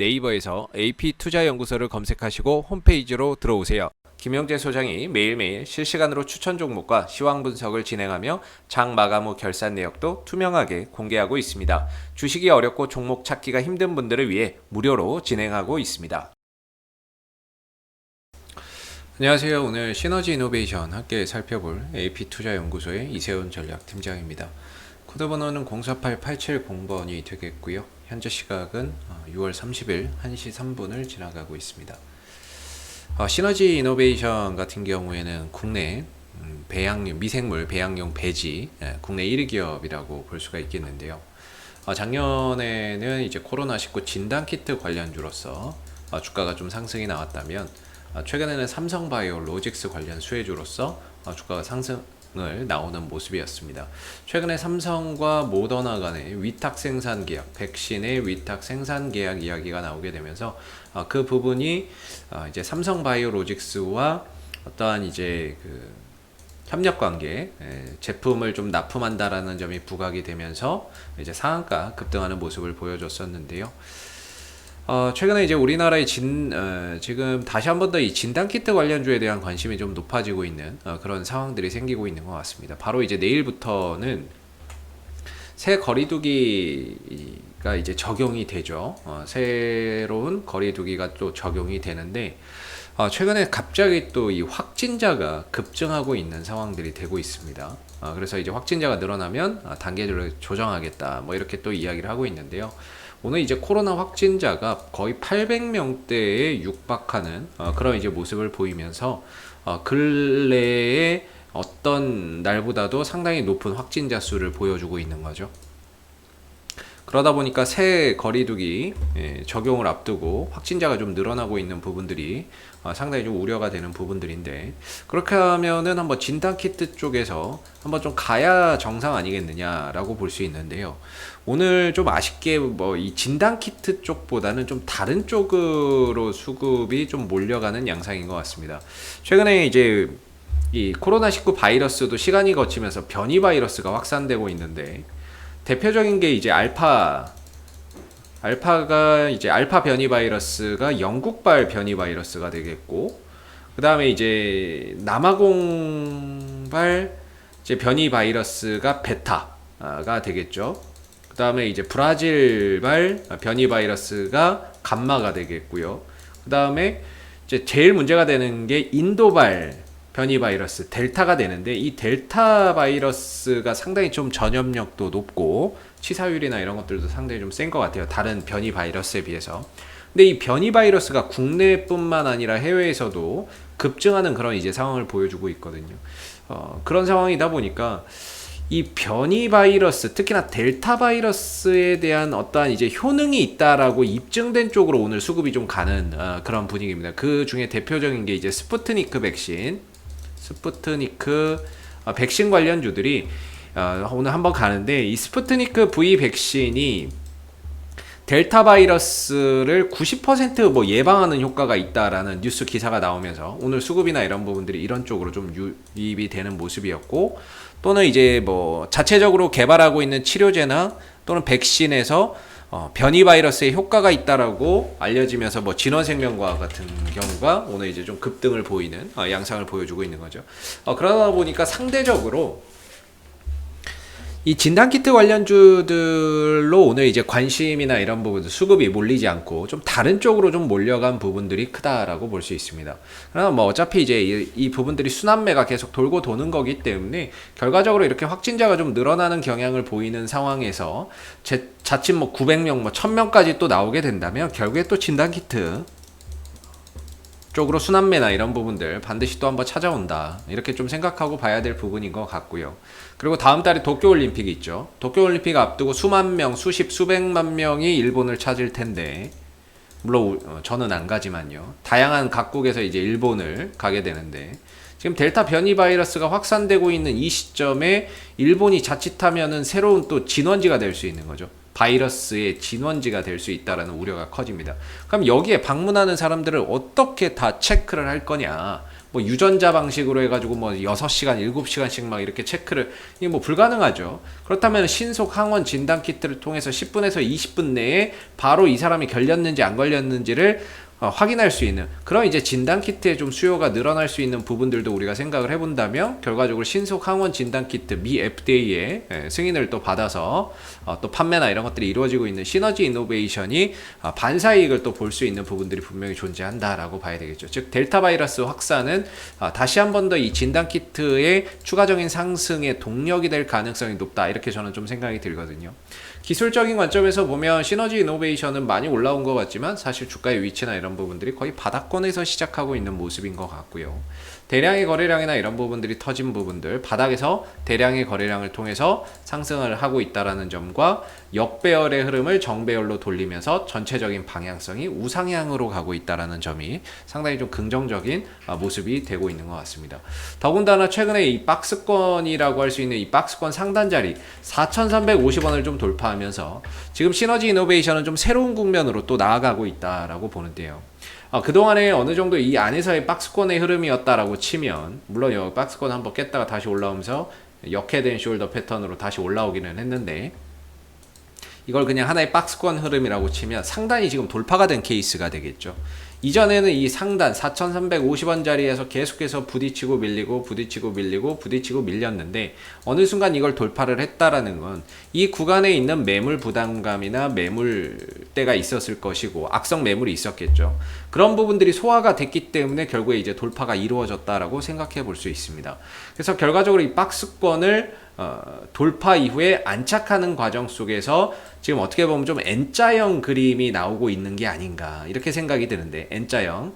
네이버에서 AP투자연구소를 검색하시고 홈페이지로 들어오세요. 김영재 소장이 매일매일 실시간으로 추천 종목과 시황 분석을 진행하며 장 마감 후 결산 내역도 투명하게 공개하고 있습니다. 주식이 어렵고 종목 찾기가 힘든 분들을 위해 무료로 진행하고 있습니다. 안녕하세요. 오늘 시너지 이노베이션 함께 살펴볼 AP투자연구소의 이세훈 전략팀장입니다. 코드 번호는 048870번이 되겠고요. 현재 시각은 6월 30일 1시 3분을 지나가고 있습니다. 시너지 이노베이션 같은 경우에는 국내 배양용, 미생물 배양용 배지 국내 1위 기업이라고 볼 수가 있겠는데요. 작년에는 이제 코로나19 진단키트 관련주로서 주가가 좀 상승이 나왔다면 최근에는 삼성바이오로직스 관련 수혜주로서 주가가 상승을 나오는 모습이었습니다. 최근에 삼성과 모더나 간의 위탁 생산 계약, 백신의 위탁 생산 계약 이야기가 나오게 되면서 그 부분이 이제 삼성바이오로직스와 어떠한 이제 그 협력 관계, 제품을 좀 납품한다라는 점이 부각이 되면서 이제 상한가 급등하는 모습을 보여줬었는데요. 최근에 이제 우리나라의 지금 다시 한 번 더 이 진단키트 관련주에 대한 관심이 좀 높아지고 있는 그런 상황들이 생기고 있는 것 같습니다. 바로 이제 내일부터는 새 거리두기가 이제 적용이 되죠. 새로운 거리두기가 또 적용이 되는데, 최근에 갑자기 또 이 확진자가 급증하고 있는 상황들이 되고 있습니다. 그래서 이제 확진자가 늘어나면 단계를 조정하겠다, 뭐 이렇게 또 이야기를 하고 있는데요. 오늘 이제 코로나 확진자가 거의 800명대에 육박하는 그런 이제 모습을 보이면서 근래에 어떤 날보다도 상당히 높은 확진자 수를 보여주고 있는 거죠. 그러다 보니까 새 거리두기 적용을 앞두고 확진자가 좀 늘어나고 있는 부분들이 상당히 좀 우려가 되는 부분들인데, 그렇게 하면은 한번 진단키트 쪽에서 한번 좀 가야 정상 아니겠느냐라고 볼 수 있는데요. 오늘 좀 아쉽게 뭐 이 진단키트 쪽보다는 좀 다른 쪽으로 수급이 좀 몰려가는 양상인 것 같습니다. 최근에 이제 이 코로나19 바이러스도 시간이 거치면서 변이 바이러스가 확산되고 있는데, 대표적인 게 이제 알파가 이제 알파 변이 바이러스가 영국발 변이 바이러스가 되겠고, 그 다음에 이제 남아공발 이제 변이 바이러스가 베타가 되겠죠. 그 다음에 이제 브라질발 변이 바이러스가 감마가 되겠고요. 그 다음에 이제 제일 문제가 되는 게 인도발 변이 바이러스 델타가 되는데, 이 델타 바이러스가 상당히 좀 전염력도 높고 치사율이나 이런 것들도 상당히 좀 센 것 같아요. 다른 변이 바이러스에 비해서. 근데 이 변이 바이러스가 국내뿐만 아니라 해외에서도 급증하는 그런 이제 상황을 보여주고 있거든요. 그런 상황이다 보니까 이 변이 바이러스, 특히나 델타 바이러스에 대한 어떠한 이제 효능이 있다라고 입증된 쪽으로 오늘 수급이 좀 가는 그런 분위기입니다. 그 중에 대표적인 게 이제 스푸트니크 백신 관련주들이 오늘 한번 가는데, 이 스푸트니크 V 백신이 델타 바이러스를 90% 예방하는 효과가 있다라는 뉴스 기사가 나오면서 오늘 수급이나 이런 부분들이 이런 쪽으로 좀 유입이 되는 모습이었고, 또는 이제 뭐 자체적으로 개발하고 있는 치료제나 또는 백신에서 변이 바이러스의 효과가 있다라고 알려지면서 뭐 진원생명과학 같은 경우가 오늘 이제 좀 급등을 보이는 양상을 보여주고 있는 거죠. 그러다 보니까 상대적으로 이 진단키트 관련주들로 오늘 이제 관심이나 이런 부분들 수급이 몰리지 않고 좀 다른 쪽으로 좀 몰려간 부분들이 크다라고 볼 수 있습니다. 그러나 뭐 어차피 이제 이 부분들이 순환매가 계속 돌고 도는 거기 때문에 결과적으로 이렇게 확진자가 좀 늘어나는 경향을 보이는 상황에서 자칫 뭐 900명, 뭐 1000명까지 또 나오게 된다면 결국에 또 진단키트 쪽으로 순환매나 이런 부분들 반드시 또 한번 찾아온다, 이렇게 좀 생각하고 봐야 될 부분인 것 같고요. 그리고 다음 달에 도쿄올림픽이 있죠. 도쿄올림픽 앞두고 수만 명, 수백만 명이 일본을 찾을 텐데, 물론 저는 안 가지만요. 다양한 각국에서 이제 일본을 가게 되는데, 지금 델타 변이 바이러스가 확산되고 있는 이 시점에 일본이 자칫하면은 새로운 또 진원지가 될 수 있는 거죠. 바이러스의 진원지가 될 수 있다라는 우려가 커집니다. 그럼 여기에 방문하는 사람들을 어떻게 다 체크를 할 거냐, 뭐 유전자 방식으로 해가지고 뭐 6시간, 7시간씩 막 이렇게 체크를, 이게 뭐 불가능하죠. 그렇다면 신속 항원 진단 키트를 통해서 10분에서 20분 내에 바로 이 사람이 걸렸는지 안 걸렸는지를 확인할 수 있는 그런 이제 진단 키트의 좀 수요가 늘어날 수 있는 부분들도 우리가 생각을 해본다면, 결과적으로 신속 항원 진단 키트 미 FDA의 승인을 또 받아서 또 판매나 이런 것들이 이루어지고 있는 시너지 이노베이션이 반사이익을 또 볼 수 있는 부분들이 분명히 존재한다라고 봐야 되겠죠. 즉 델타 바이러스 확산은 다시 한 번 더 이 진단 키트의 추가적인 상승의 동력이 될 가능성이 높다, 이렇게 저는 좀 생각이 들거든요. 기술적인 관점에서 보면 시너지 이노베이션은 많이 올라온 것 같지만 사실 주가의 위치나 이런 부분들이 거의 바닥권에서 시작하고 있는 모습인 것 같고요. 대량의 거래량이나 이런 부분들이 터진 부분들, 바닥에서 대량의 거래량을 통해서 상승을 하고 있다는 점과 역배열의 흐름을 정배열로 돌리면서 전체적인 방향성이 우상향으로 가고 있다는 점이 상당히 좀 긍정적인 모습이 되고 있는 것 같습니다. 더군다나 최근에 이 박스권이라고 할 수 있는 이 박스권 상단 자리 4,350원을 좀 돌파하면서 지금 시너지 이노베이션은 좀 새로운 국면으로 또 나아가고 있다라고 보는데요. 그동안에 어느 정도 이 안에서의 박스권의 흐름이었다라고 치면, 물론 여기 박스권 한번 깼다가 다시 올라오면서 역헤드 앤 숄더 패턴으로 다시 올라오기는 했는데, 이걸 그냥 하나의 박스권 흐름이라고 치면 상단이 지금 돌파가 된 케이스가 되겠죠. 이전에는 이 상단 4,350원 자리에서 계속해서 부딪히고 밀리고 부딪히고 밀리고 부딪히고 밀렸는데, 어느 순간 이걸 돌파를 했다라는 건 이 구간에 있는 매물 부담감이나 매물대가 있었을 것이고 악성 매물이 있었겠죠. 그런 부분들이 소화가 됐기 때문에 결국에 이제 돌파가 이루어졌다라고 생각해 볼 수 있습니다. 그래서 결과적으로 이 박스권을 돌파 이후에 안착하는 과정 속에서 지금 어떻게 보면 좀 N자형 그림이 나오고 있는 게 아닌가, 이렇게 생각이 드는데, N자형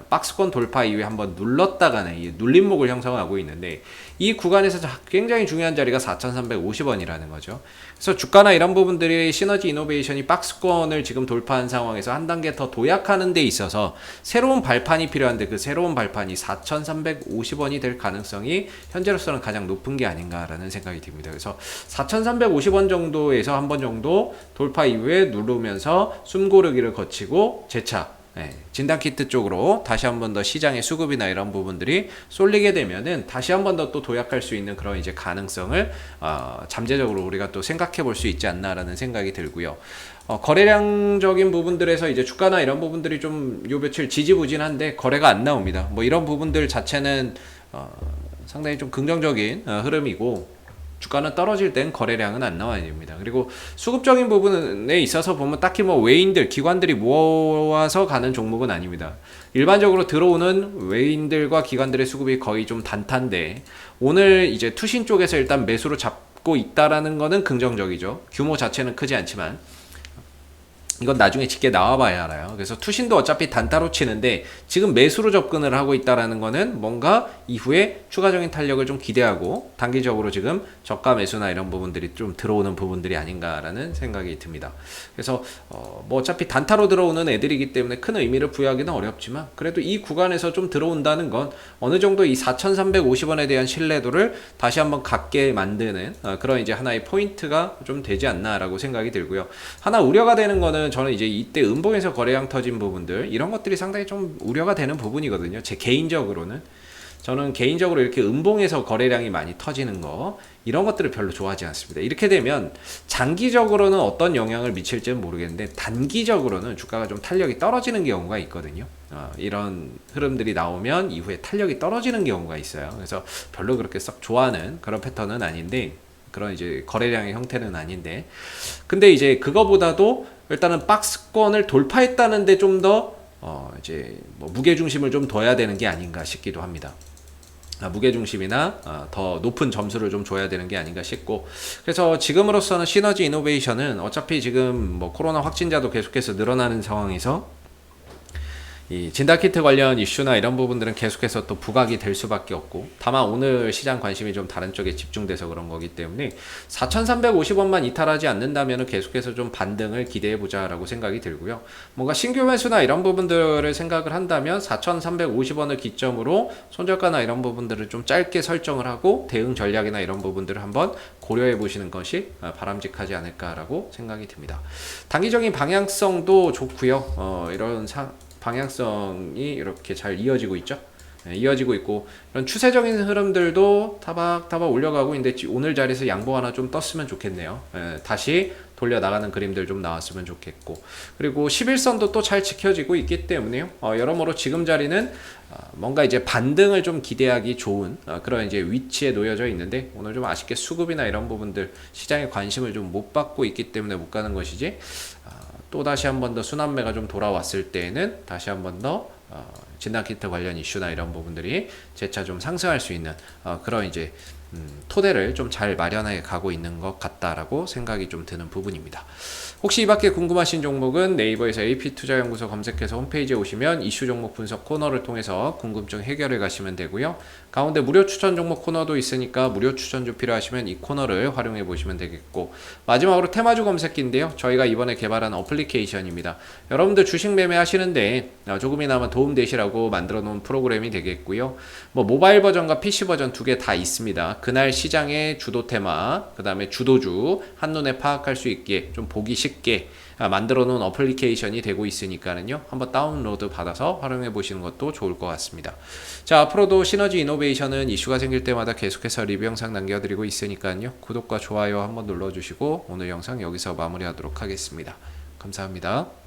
박스권 돌파 이후에 한번 눌렀다가는 이 눌림목을 형성하고 있는데, 이 구간에서 굉장히 중요한 자리가 4,350원이라는 거죠. 그래서 주가나 이런 부분들이 시너지 이노베이션이 박스권을 지금 돌파한 상황에서 한 단계 더 도약하는 데 있어서 새로운 발판이 필요한데, 그 새로운 발판이 4,350원이 될 가능성이 현재로서는 가장 높은 게 아닌가라는 생각이 듭니다. 그래서 4,350원 정도에서 한 번 정도 돌파 이후에 누르면서 숨고르기를 거치고 재차 진단키트 쪽으로 다시 한 번 더 시장의 수급이나 이런 부분들이 쏠리게 되면은 다시 한 번 더 또 도약할 수 있는 그런 이제 가능성을 잠재적으로 우리가 또 생각해 볼 수 있지 않나라는 생각이 들고요. 거래량적인 부분들에서 이제 주가나 이런 부분들이 좀 요 며칠 지지부진한데 거래가 안 나옵니다. 뭐 이런 부분들 자체는 상당히 좀 긍정적인 흐름이고, 주가는 떨어질 땐 거래량은 안 나와야 됩니다. 그리고 수급적인 부분에 있어서 보면 딱히 뭐 외인들, 기관들이 모아서 가는 종목은 아닙니다. 일반적으로 들어오는 외인들과 기관들의 수급이 거의 좀 단타인데, 오늘 이제 투신 쪽에서 일단 매수로 잡고 있다라는 거는 긍정적이죠. 규모 자체는 크지 않지만 이건 나중에 짙게 나와봐야 알아요. 그래서 투신도 어차피 단타로 치는데 지금 매수로 접근을 하고 있다라는 거는 뭔가 이후에 추가적인 탄력을 좀 기대하고 단기적으로 지금 저가 매수나 이런 부분들이 좀 들어오는 부분들이 아닌가라는 생각이 듭니다. 그래서 뭐 어차피 단타로 들어오는 애들이기 때문에 큰 의미를 부여하기는 어렵지만, 그래도 이 구간에서 좀 들어온다는 건 어느 정도 이 4,350원에 대한 신뢰도를 다시 한번 갖게 만드는 그런 이제 하나의 포인트가 좀 되지 않나라고 생각이 들고요. 하나 우려가 되는 거는, 저는 이제 이때 음봉에서 거래량 터진 부분들, 이런 것들이 상당히 좀 우려가 되는 부분이거든요. 제 개인적으로는, 저는 개인적으로 이렇게 음봉에서 거래량이 많이 터지는 거, 이런 것들을 별로 좋아하지 않습니다. 이렇게 되면 장기적으로는 어떤 영향을 미칠지는 모르겠는데 단기적으로는 주가가 좀 탄력이 떨어지는 경우가 있거든요. 이런 흐름들이 나오면 이후에 탄력이 떨어지는 경우가 있어요. 그래서 별로 그렇게 썩 좋아하는 그런 패턴은 아닌데, 그런 이제 거래량의 형태는 아닌데, 근데 이제 그거보다도 일단은 박스권을 돌파했다는데 좀 더 이제 뭐 무게 중심을 좀 둬야 되는 게 아닌가 싶기도 합니다. 무게 중심이나 더 높은 점수를 좀 줘야 되는 게 아닌가 싶고, 그래서 지금으로서는 시너지 이노베이션은 어차피 지금 뭐 코로나 확진자도 계속해서 늘어나는 상황에서 이 진단키트 관련 이슈나 이런 부분들은 계속해서 또 부각이 될 수밖에 없고, 다만 오늘 시장 관심이 좀 다른 쪽에 집중돼서 그런 거기 때문에 4,350원만 이탈하지 않는다면 계속해서 좀 반등을 기대해보자 라고 생각이 들고요. 뭔가 신규 매수나 이런 부분들을 생각을 한다면 4,350원을 기점으로 손절가나 이런 부분들을 좀 짧게 설정을 하고 대응 전략이나 이런 부분들을 한번 고려해 보시는 것이 바람직하지 않을까라고 생각이 듭니다. 단기적인 방향성도 좋고요. 이런 방향성이 이렇게 잘 이어지고 있죠. 이어지고 있고, 이런 추세적인 흐름들도 타박타박 올려가고 있는데 오늘 자리에서 양봉 하나 좀 떴으면 좋겠네요. 다시 돌려 나가는 그림들 좀 나왔으면 좋겠고, 그리고 11선도 또 잘 지켜지고 있기 때문에요. 여러모로 지금 자리는 뭔가 이제 반등을 좀 기대하기 좋은 그런 이제 위치에 놓여져 있는데, 오늘 좀 아쉽게 수급이나 이런 부분들 시장에 관심을 좀 못 받고 있기 때문에 못 가는 것이지, 또 다시 한 번 더 순환매가 좀 돌아왔을 때에는 다시 한 번 더 진단키트 관련 이슈나 이런 부분들이 재차 좀 상승할 수 있는 그런 이제 토대를 좀 잘 마련해 가고 있는 것 같다라고 생각이 좀 드는 부분입니다. 혹시 이 밖에 궁금하신 종목은 네이버에서 AP투자연구소 검색해서 홈페이지에 오시면 이슈 종목 분석 코너를 통해서 궁금증 해결해 가시면 되고요. 가운데 무료 추천 종목 코너도 있으니까 무료 추천주 필요하시면 이 코너를 활용해 보시면 되겠고, 마지막으로 테마주 검색기인데요. 저희가 이번에 개발한 어플리케이션입니다. 여러분들 주식 매매 하시는데 조금이나마 도움 되시라고 만들어 놓은 프로그램이 되겠고요. 뭐 모바일 버전과 PC 버전 두 개 다 있습니다. 그날 시장의 주도 테마, 그 다음에 주도주 한눈에 파악할 수 있게 좀 보기 쉽게 만들어 놓은 어플리케이션이 되고 있으니까는요, 한번 다운로드 받아서 활용해 보시는 것도 좋을 것 같습니다. 자, 앞으로도 시너지 이노베이션은 이슈가 생길 때마다 계속해서 리뷰 영상 남겨드리고 있으니까요, 구독과 좋아요 한번 눌러주시고 오늘 영상 여기서 마무리하도록 하겠습니다. 감사합니다.